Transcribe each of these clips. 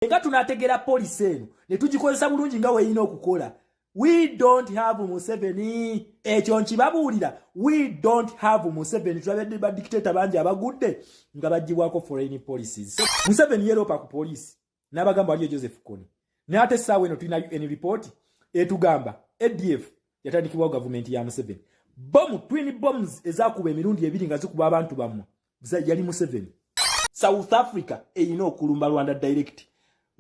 Nga tunategera police eno ne tugikozesa bulungi nga weeyina okukola. We don't have Museveni. Ekyo nkibabuulira. We don't have Museveni. Tulabedde ba dictator bangi abagudde nga baggyibwako foreign policies. So, Museveni yeropa ku police. N'abagamba waliyo Joseph Kony. Ne ate essaawa eno tulina UN report etugamba ADF yatandikibwawo gavumenti ya Museveni. Twin bombs ezaakuba emirundi ebiri nga zikuba abantu bammwe yali Museveni. South Africa eyina okulumba Rwanda direct.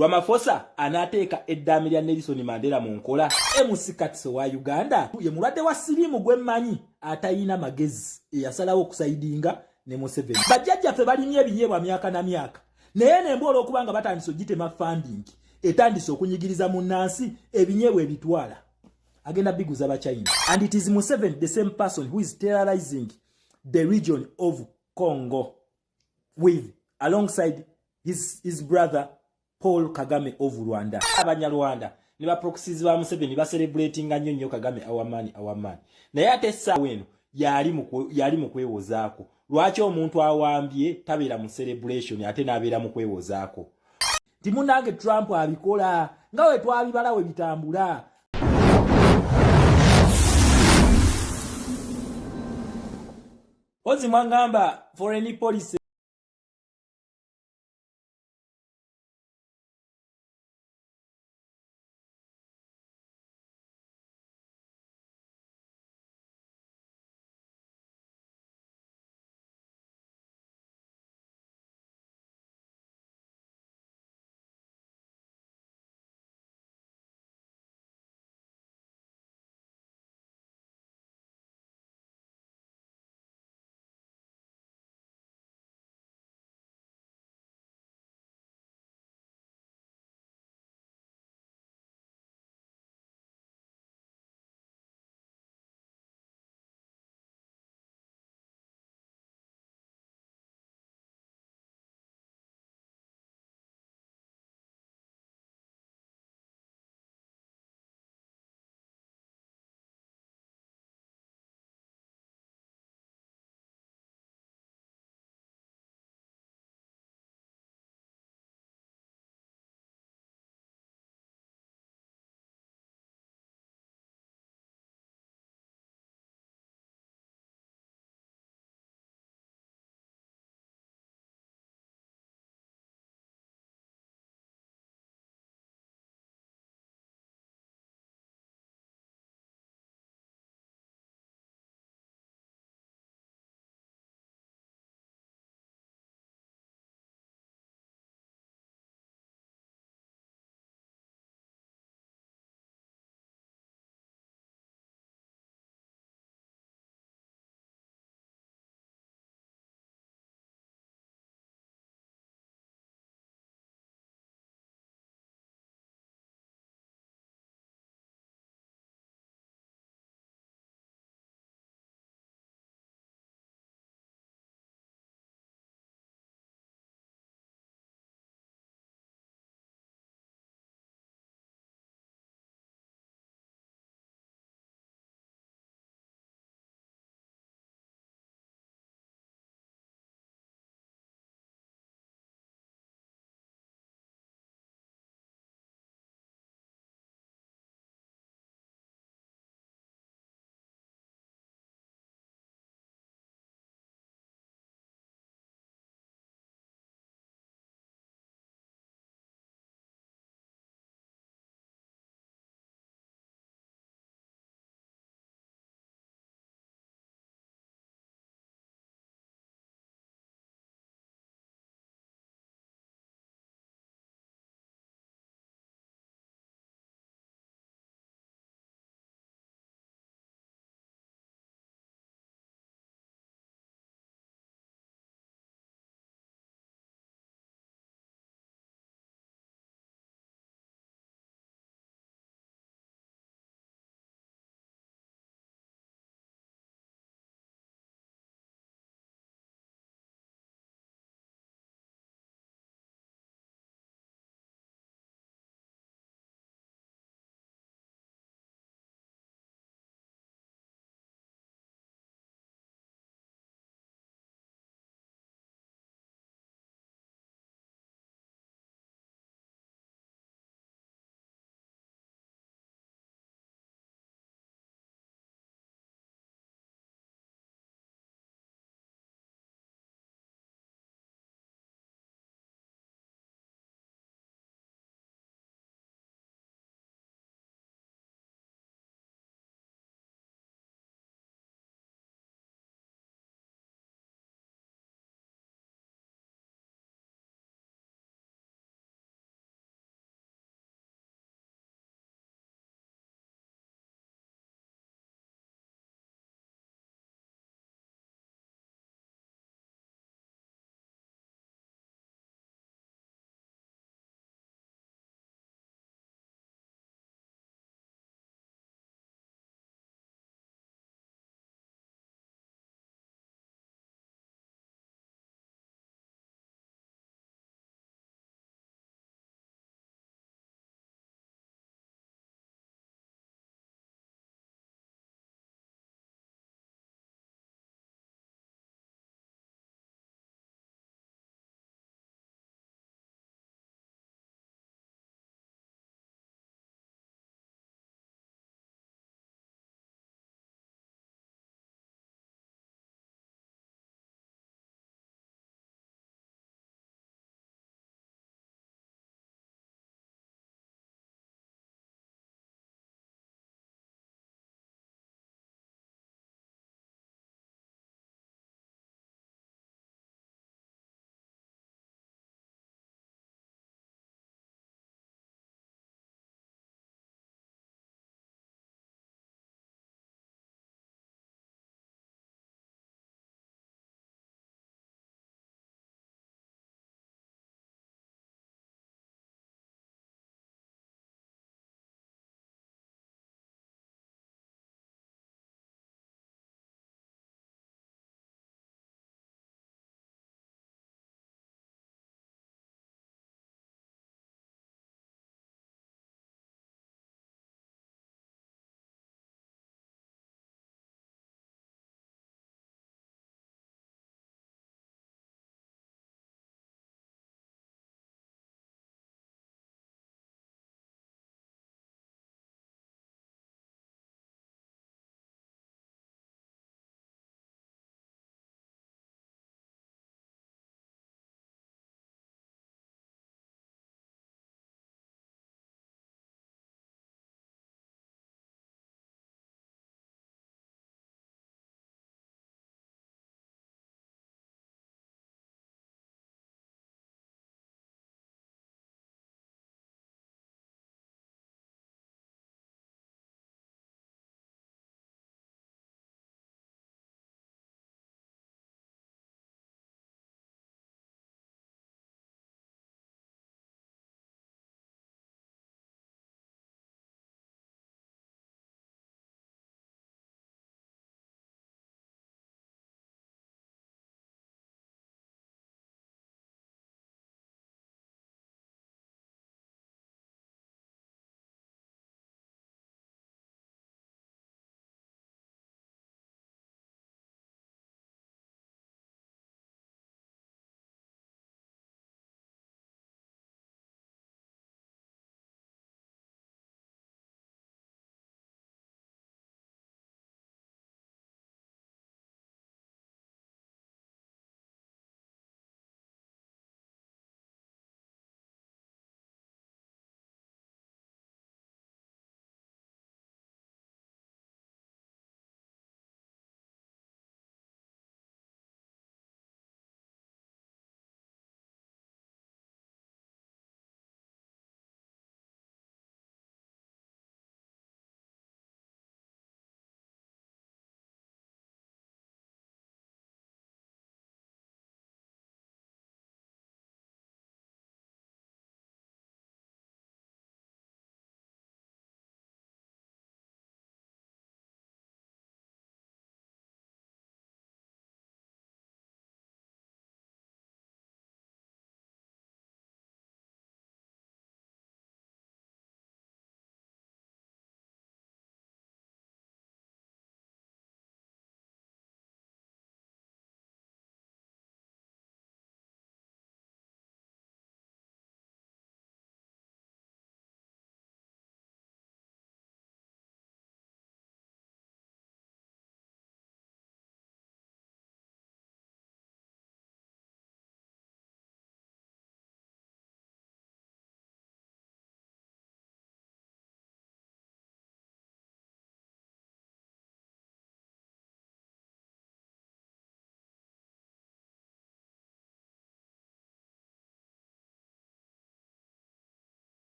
Ramaphosa anateeka eddaame lya Nelson Mandela mu nkola. MC Katso wa Uganda ye mulwadde wa siriimu gwemmanyi atayina magezi eyasalawo okusaidinga ne Museveni. Bajjajjaffe balimye ebinyeebwa myaka na myaka naye nembola okuba nga batandise ogitema funding etandise okunyigiriza mu nnansi ebinyeebwa ebitwala agenda biguza ba China. And it is Museveni, the same person who is terrorizing the region of Congo with alongside his brother Paul Kagame of Rwanda. Abanyarwanda ne ba proxies ba Museveni ba celebrating nnyo Kagame awamani. Naye ate essaawa eno yali mu kwewozaako. Lwaki omuntu awambye tabeera mu celebration ate n'abeera mu kwewozaako? Timunange Trump abikola nga we twabibala we bitambula. Ozi mwangamba foreign policy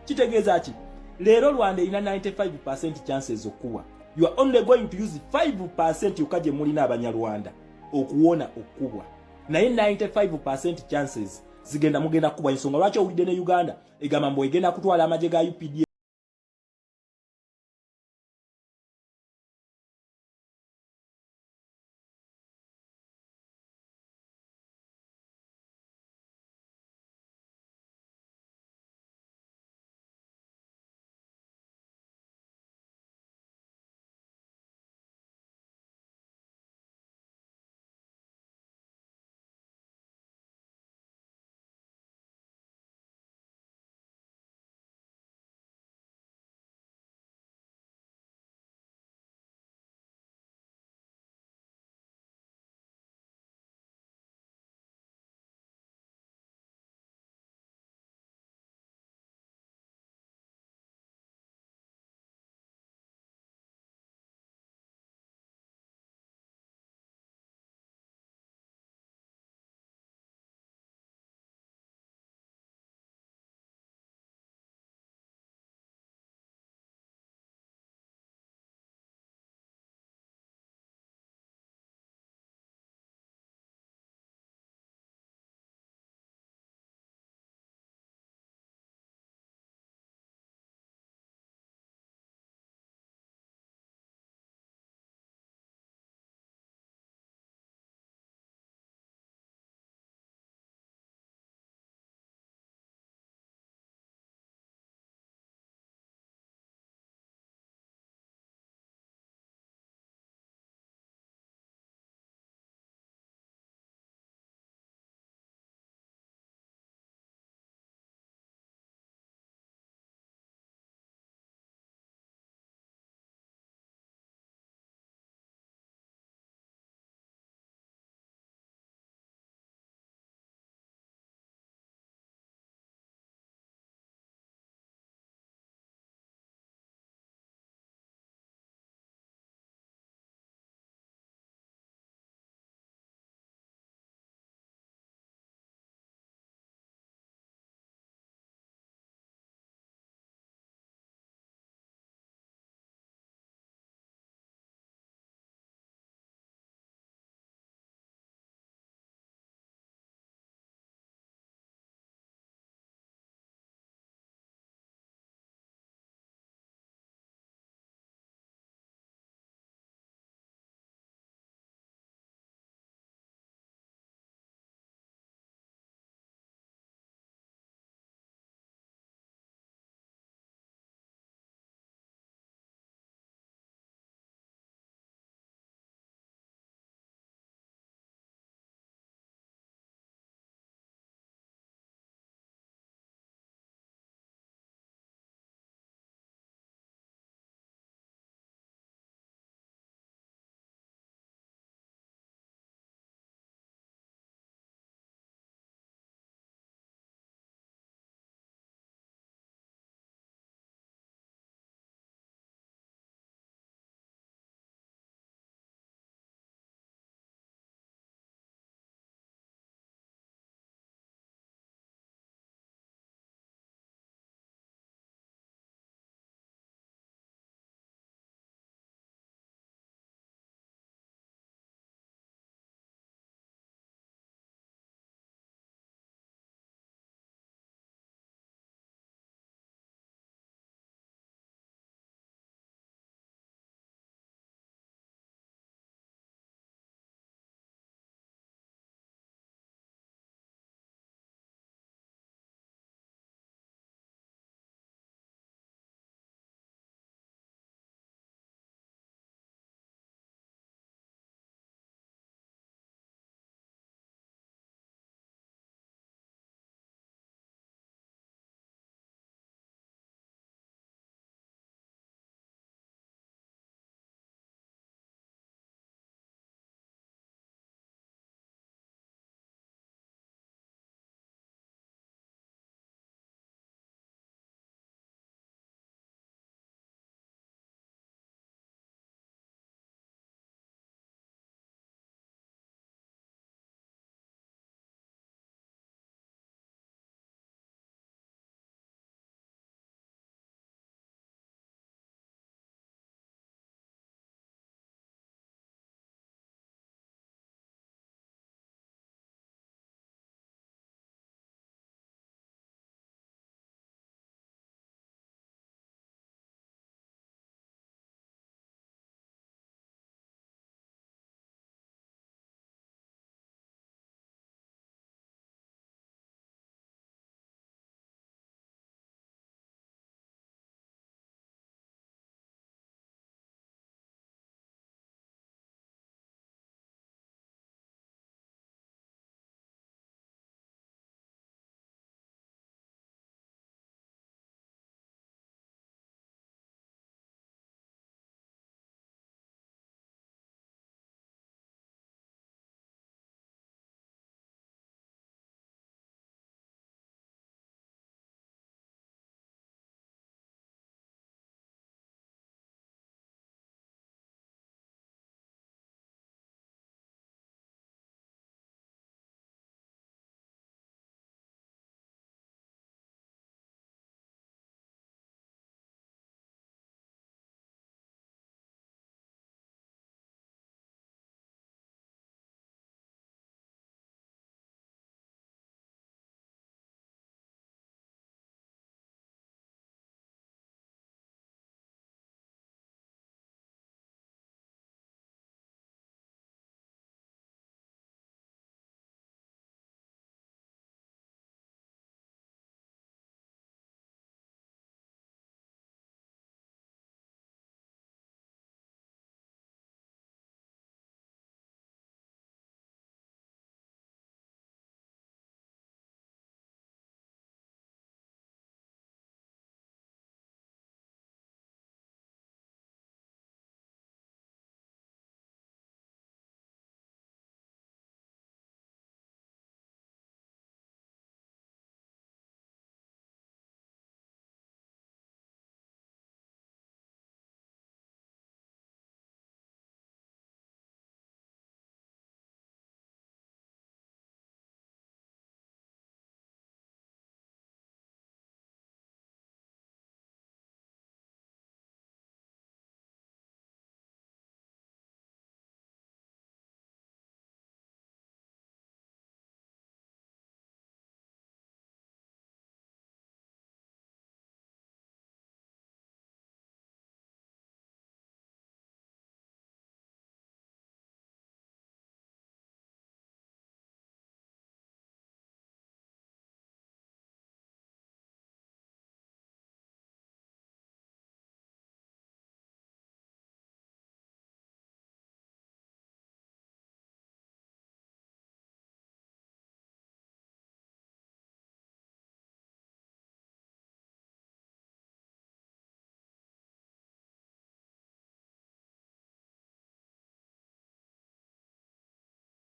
kitegeeza ki leero Rwanda ina 95% chances okuwa. You are only going to use 5% yokka gye mulina abanyarwanda okuwona okubwa, naye 95% chances mugenda kubwa. Ensonga lwaki owulidde ne Uganda egamba mbu egenda kutwala amagye ga UPDF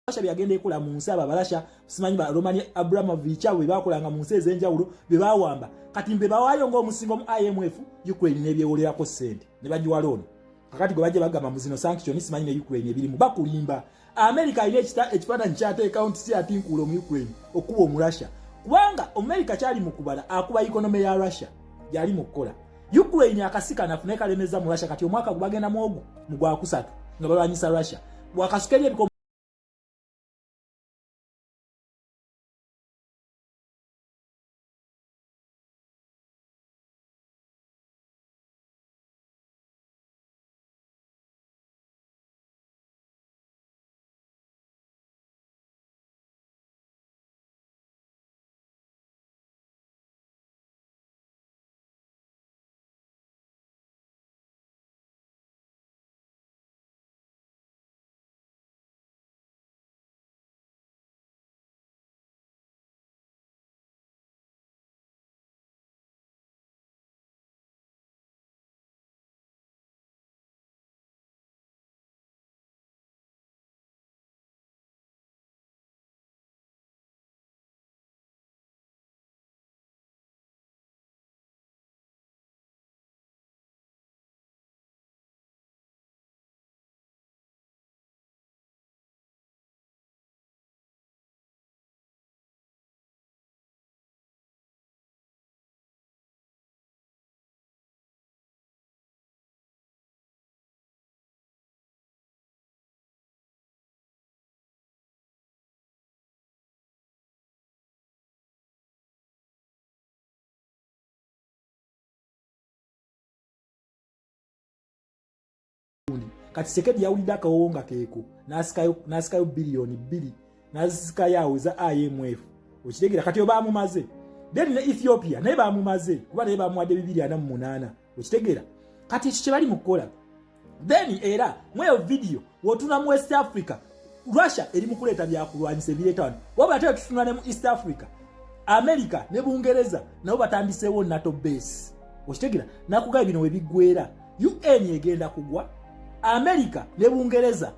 Russia byagenda ekola mu nsi ababalasha simanyi ba Roman Abramovich abo bakolanga mu nsi ezenjawulo bebawamba kati mbe bawayo ng'omusingo mu IMF Ukraine nebyewolerako sente ne bagiwa loan kakati gwe bajje bagamba mu zino sanction simanyi ne Ukraine ebirimu bakulimba America ile ekifaananyi kyateeka nti atinkuula mu Ukraine okuba omu Russia kubanga America kyali mu kubala akuba economy ya Russia yali mu kukola Ukraine akasika nafuna kalemeza mu Russia kati omwaka gubagenda mu gwa kusatu nga balwanyisa Russia wakasukeri ebiko kati Sekedi yawulidde akawowo nga keeko n'asikayo biliyoni 2 n'azisikayo awo za IMF okitegeera kati oba amumaze then ne Ethiopia naye bamumaze kuba naye bamuwadde 248 okitegeera kati ekyo kye bali mu kukola then era mweyo video wotuna mu West Africa Russia eri mu kuleeta byakulwanyisa ebireeta wano waba ate tutuna ne mu East Africa America ne Bungereza nabo batandiseewo NATO base okitegeera nakugaba bino we biggwera UN egenda kugwa America ne Bungereza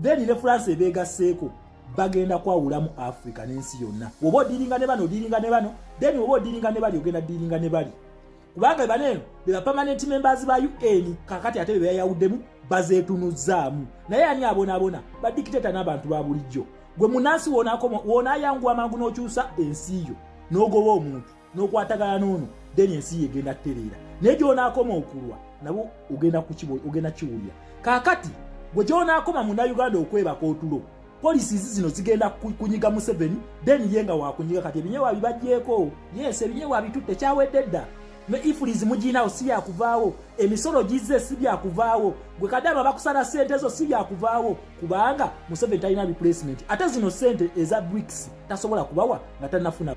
then ne France ebegaseeko bagenda kwawula mu Africa n'ensi yonna woba odiringa ne bano then woba odiringa ne bali ogenda diringa ne bali kubanga baneno be permanent members ba UN kakati ate be yayawuddemu bazeetunuzaamu naye ani abona ba dictator n'abantu ba bulijjo gwe munansi wona yangu amangu n'okyusa ensi yo n'ogoba omuntu n'okwatagana n'ono then ensi egenda terera naye gy'onaakoma okulwa nabo ogenda kiwulira kakati gwe gy'onaakoma mu Uganda okwebaka otulo polisi zino zigenda kunyiga Museveni then yenga wakunyiga kati ebinyewa bibajjeeko yes ebinyewa bitutte kyawedde dda me ifulizi muginawo si yakuvaawo emisolo gizze si byakuvaawo gwe kadama bakusala sente ezo si byakuvaawo kubanga Museveni talina replacement ate zino sente eza BRICS tasobola kubawa nga tanafuna